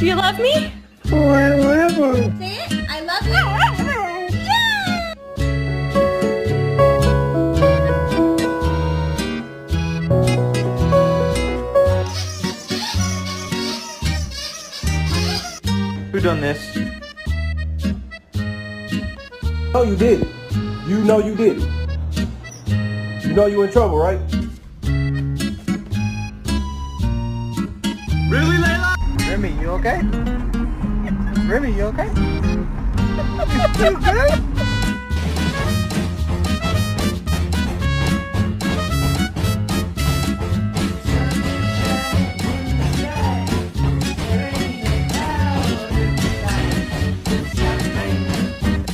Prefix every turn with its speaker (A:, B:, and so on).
A: Do you love me?
B: Forever.
C: Say it. I love you.
D: Who done this?
E: No, you did. You know you did. You know you in trouble, right?
D: Really, Layla? Remy, you okay? Remy, you okay? You too good?